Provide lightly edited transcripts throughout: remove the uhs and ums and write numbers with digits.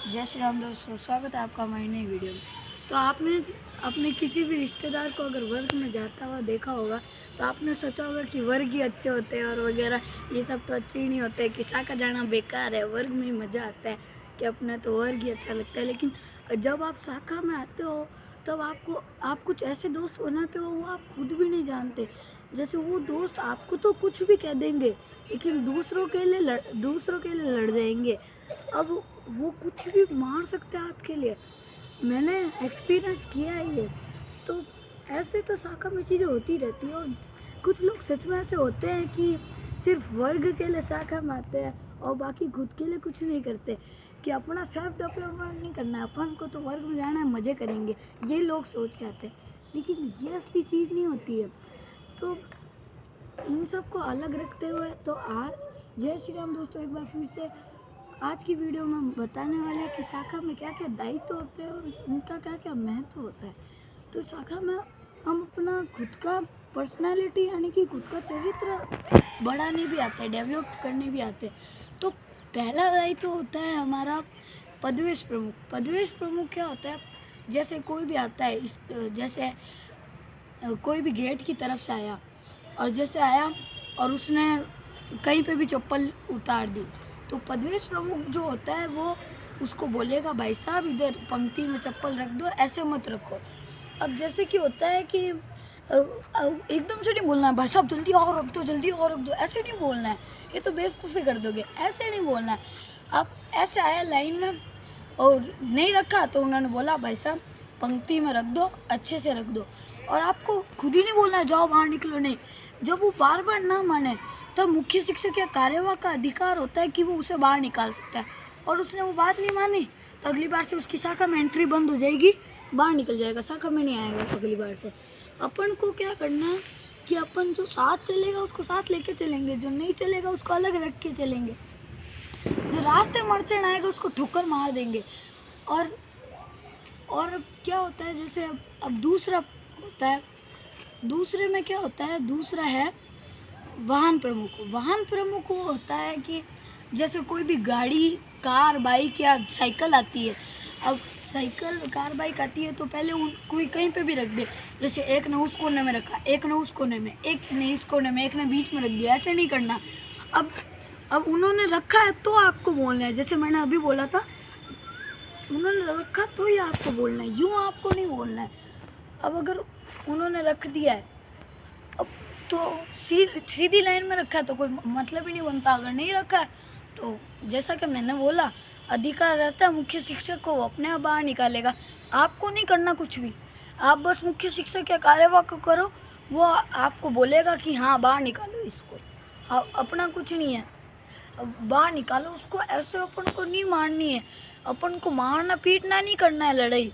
जय श्री राम दोस्तों, स्वागत है आपका हमारी नई वीडियो में। तो आपने अपने किसी भी रिश्तेदार को अगर वर्ग में जाता हुआ देखा होगा तो आपने सोचा होगा कि वर्ग ही अच्छे होते हैं और वगैरह, ये सब तो अच्छे ही नहीं होते, कि शाखा जाना बेकार है, वर्ग में ही मज़ा आता है, कि अपना तो वर्ग ही अच्छा लगता है। लेकिन जब आप शाखा में आते हो तब आप कुछ ऐसे दोस्त बनाते हो वो आप खुद भी नहीं जानते। जैसे वो दोस्त आपको तो कुछ भी कह देंगे लेकिन दूसरों के लिए लड़ जाएंगे। अब वो कुछ भी मार सकते हैं आपके लिए, मैंने एक्सपीरियंस किया है ये। तो ऐसे तो शाखा में चीज़ें होती रहती है और कुछ लोग सच में ऐसे होते हैं कि सिर्फ वर्ग के लिए शाखा में आते हैं और बाकी खुद के लिए कुछ नहीं करते, कि अपना सेल्फ डेवलपमेंट नहीं करना है, अपन को तो वर्ग में जाना है, मज़े करेंगे, ये लोग सोच के आते हैं। लेकिन ये असली चीज़ नहीं होती है। तो इन सब को अलग रखते हुए तो आज जय श्री राम दोस्तों, एक बार फिर से आज की वीडियो में हम बताने वाले हैं कि शाखा में क्या क्या दायित्व होते हैं और उनका क्या क्या महत्व होता है। तो शाखा में हम अपना खुद का पर्सनालिटी यानी कि खुद का चरित्र बढ़ाने भी आते हैं, डेवलप करने भी आते हैं। तो पहला दायित्व होता है हमारा पदवेश प्रमुख। पदवेश प्रमुख क्या होता है? जैसे कोई भी आता है, जैसे कोई भी गेट की तरफ से आया और जैसे आया और उसने कहीं पे भी चप्पल उतार दी, तो पदवेश प्रमुख जो होता है वो उसको बोलेगा, भाई साहब इधर पंक्ति में चप्पल रख दो, ऐसे मत रखो। अब जैसे कि होता है कि एकदम से नहीं बोलना है, भाई साहब जल्दी और रख दो, जल्दी और रख दो, ऐसे नहीं बोलना है, ये तो बेवकूफ़ी कर दोगे, ऐसे नहीं बोलना है। अब ऐसे आया लाइन में और नहीं रखा तो उन्होंने बोला, भाई साहब पंक्ति में रख दो, अच्छे से रख दो। और आपको खुद ही नहीं बोलना है जाओ बाहर निकलो, नहीं। जब वो बार बार ना माने तब मुख्य शिक्षक या कार्यवाहक का अधिकार होता है कि वो उसे बाहर निकाल सकता है। और उसने वो बात नहीं मानी तो अगली बार से उसकी शाखा में एंट्री बंद हो जाएगी, बाहर निकल जाएगा, शाखा में नहीं आएगा अगली बार से। अपन को क्या करना है कि अपन जो साथ चलेगा उसको साथ लेके चलेंगे, जो नहीं चलेगा उसको अलग रख के चलेंगे, जो रास्ते मरचड़ आएगा उसको ठोकर मार देंगे। और क्या होता है, जैसे अब दूसरा होता है, दूसरे में क्या होता है, दूसरा है वाहन प्रमुख। वाहन प्रमुख वो होता है कि जैसे कोई भी गाड़ी, कार, बाइक या साइकिल आती है। अब साइकिल, कार, बाइक आती है तो पहले कोई कहीं पे भी रख दे, जैसे एक ने उस कोने में रखा, एक ने उस कोने में, एक ने इस कोने में, एक ने बीच में रख दिया, ऐसे नहीं करना। अब उन्होंने रखा है तो आपको बोलना है, जैसे मैंने अभी बोला था, उन्होंने रखा तो ही आपको बोलना है, यूँ आपको नहीं बोलना है। अब अगर उन्होंने रख दिया है अब तो सीधी लाइन में रखा है तो कोई मतलब ही नहीं बनता। अगर नहीं रखा है तो जैसा कि मैंने बोला, अधिकार रहता है मुख्य शिक्षक को, वो अपने आप बाहर निकालेगा, आपको नहीं करना कुछ भी। आप बस मुख्य शिक्षक या कार्यवाहक को करो, वो आपको बोलेगा कि हाँ बाहर निकालो इसको, अपना कुछ नहीं है, बाहर निकालो उसको। ऐसे अपन को नहीं मारनी है, अपन को मारना पीटना नहीं करना है, लड़ाई,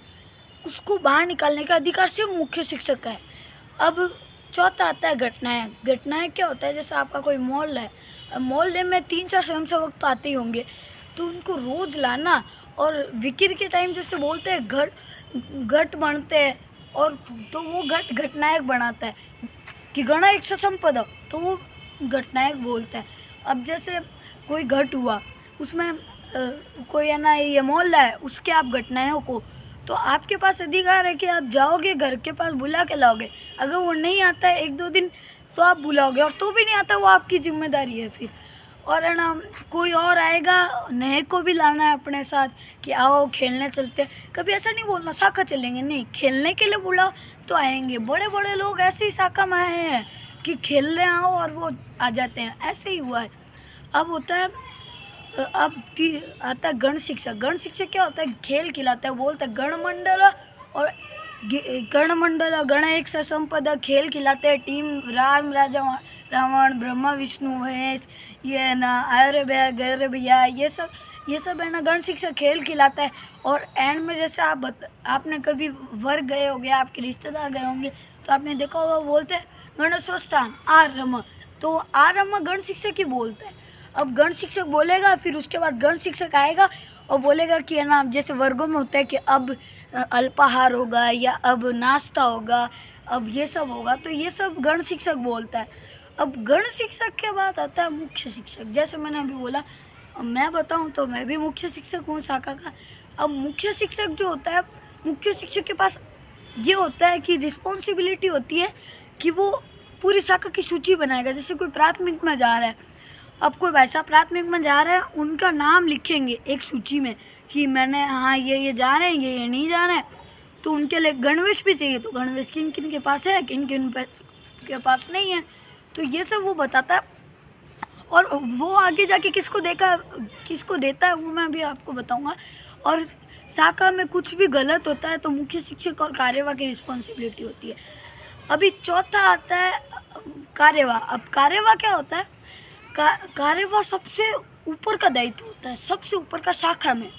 उसको बाहर निकालने का अधिकार सिर्फ मुख्य शिक्षक का है। अब चौथा आता है घटनाएं। घटनाएं क्या होता है, जैसे आपका कोई मोहल्ला है, मोहल्ले में 3-4 स्वयंसेवक तो आते ही होंगे, तो उनको रोज़ लाना और विकिर के टाइम जैसे बोलते हैं घट बनते हैं, और तो वो घटनायक बनाता है कि गणा एक संपदा, तो वो घटनायक बोलता है। अब जैसे कोई घट हुआ, उसमें कोई है ना, ये मोहल्ला है, उसके आप घटनाओं को, तो आपके पास अधिकार है कि आप जाओगे, घर के पास बुला के लाओगे। अगर वो नहीं आता है 1-2 दिन तो आप बुलाओगे, और तो भी नहीं आता वो आपकी जिम्मेदारी है फिर। और है ना, कोई और आएगा, नए को भी लाना है अपने साथ कि आओ खेलने चलते हैं। कभी ऐसा नहीं बोलना शाखा चलेंगे, नहीं, खेलने के लिए बुलाओ तो आएंगे। बड़े बड़े लोग ऐसे ही शाखा में आए हैं कि खेलने आओ और वो आ जाते हैं, ऐसे ही हुआ है। अब होता है, अब आता है गण शिक्षक। गण शिक्षक क्या होता है, खेल खिलाता है, बोलता है गणमंडल और गणमंडल गण एक संपदा, खेल खिलाते हैं, टीम राम राजा रावण, ब्रह्मा विष्णु महेश, ये है ना, अरे भैया गरे भैया, ये सब है ना, गण शिक्षक खेल खिलाता है। और एंड में जैसे आपने कभी वर्ग गए होंगे, आपके रिश्तेदार गए होंगे तो आपने देखा होगा बोलते हैं गणेशोत्थान आर रमा, तो आर रमा गण शिक्षक ही बोलता है। अब गण शिक्षक बोलेगा, फिर उसके बाद गण शिक्षक आएगा और बोलेगा कि है ना, जैसे वर्गों में होता है कि अब अल्पाहार होगा या अब नाश्ता होगा, अब ये सब होगा, तो ये सब गण शिक्षक बोलता है। अब गण शिक्षक के बाद आता है मुख्य शिक्षक। जैसे मैंने अभी बोला मैं बताऊं तो मैं भी मुख्य शिक्षक हूँ शाखा का। अब मुख्य शिक्षक जो होता है, मुख्य शिक्षक के पास ये होता है कि रिस्पॉन्सिबिलिटी होती है कि वो पूरी शाखा की सूची बनाएगा। जैसे कोई प्राथमिक में जा रहा है, अब कोई भाई साहब प्राथमिक में जा रहे हैं, उनका नाम लिखेंगे एक सूची में कि मैंने हाँ ये जा रहे हैं, ये नहीं जा रहे हैं। तो उनके लिए गणवेश भी चाहिए, तो गणवेश किन किन के पास है, किन किन के पास नहीं है, तो ये सब वो बताता है। और वो आगे जाके किसको देता है वो मैं भी आपको बताऊंगा। और शाखा में कुछ भी गलत होता है तो मुख्य शिक्षक और कार्यवाह की रिस्पॉन्सिबिलिटी होती है। अभी चौथा आता है कार्यवाह। अब कार्यवाह क्या होता है? कार्यवाह सबसे ऊपर का दायित्व होता है, सबसे ऊपर का शाखा में।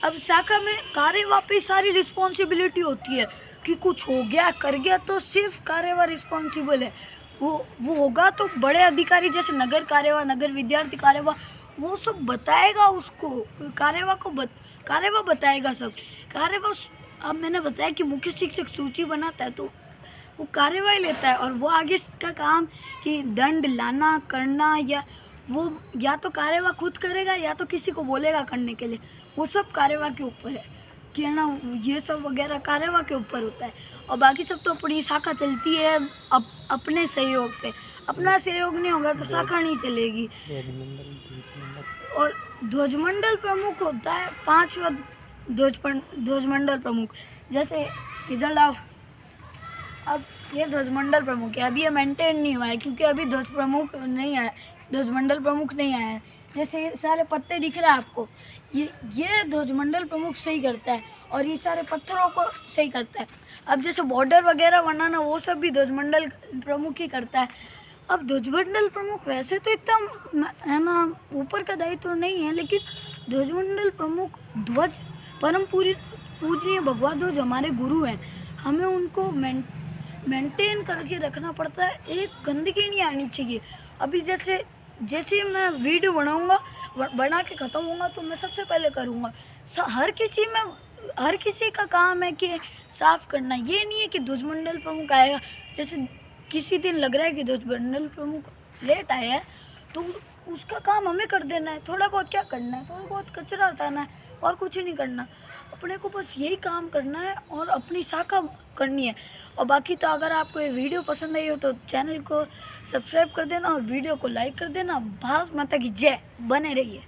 अब शाखा में कार्यवाह पे सारी रिस्पॉन्सिबिलिटी होती है कि कुछ हो गया कर गया तो सिर्फ कार्यवाह रिस्पॉन्सिबल है। वो होगा तो बड़े अधिकारी जैसे नगर कार्यवाह, नगर विद्यार्थी कार्यवाह, वो सब बताएगा उसको, कार्यवाह बताएगा सब। कार्यवाह, अब मैंने बताया कि मुख्य शिक्षक सूची बनाता है तो वो कार्यवाही लेता है, और वो आगे इसका काम कि दंड लाना करना, या तो कार्यवाह खुद करेगा या तो किसी को बोलेगा करने के लिए, वो सब कार्यवाह के ऊपर है कि है ना, ये सब वगैरह कार्यवाह के ऊपर होता है। और बाकी सब तो अपनी शाखा चलती है अपने सहयोग से। अपना सहयोग नहीं होगा तो शाखा नहीं चलेगी। और ध्वजमंडल प्रमुख होता है 5वां ध्वजमंडल प्रमुख। जैसे इधर लाओ, अब ये ध्वजमंडल प्रमुख है, अभी ये मेंटेन नहीं हुआ है क्योंकि अभी ध्वजमंडल प्रमुख नहीं आया है। जैसे ये सारे पत्ते दिख रहे हैं आपको, ये ध्वजमंडल प्रमुख सही करता है और ये सारे पत्थरों को सही करता है। अब जैसे बॉर्डर वगैरह बनाना वो सब भी ध्वजमंडल प्रमुख ही करता है। अब ध्वजमंडल प्रमुख वैसे तो इतना है ना ऊपर का दायित्व नहीं है, लेकिन ध्वजमंडल प्रमुख ध्वज परम पूजनीय भगवा ध्वज हमारे गुरु हैं, हमें उनको मेंटेन करके रखना पड़ता है। एक गंदगी नहीं आनी चाहिए। अभी जैसे मैं वीडियो बना के ख़त्म होऊंगा तो मैं सबसे पहले करूँगा, हर किसी का काम है कि साफ़ करना। ये नहीं है कि ध्वजमंडल प्रमुख आएगा, जैसे किसी दिन लग रहा है कि ध्वजमंडल प्रमुख लेट आया है तो उसका काम हमें कर देना है। थोड़ा बहुत क्या करना है, थोड़ा बहुत कचरा हटाना है और कुछ नहीं करना। अपने को बस यही काम करना है और अपनी शाखा करनी है। और बाकी तो अगर आपको ये वीडियो पसंद आई हो तो चैनल को सब्सक्राइब कर देना और वीडियो को लाइक कर देना। भारत माता की जय, बने रहिए।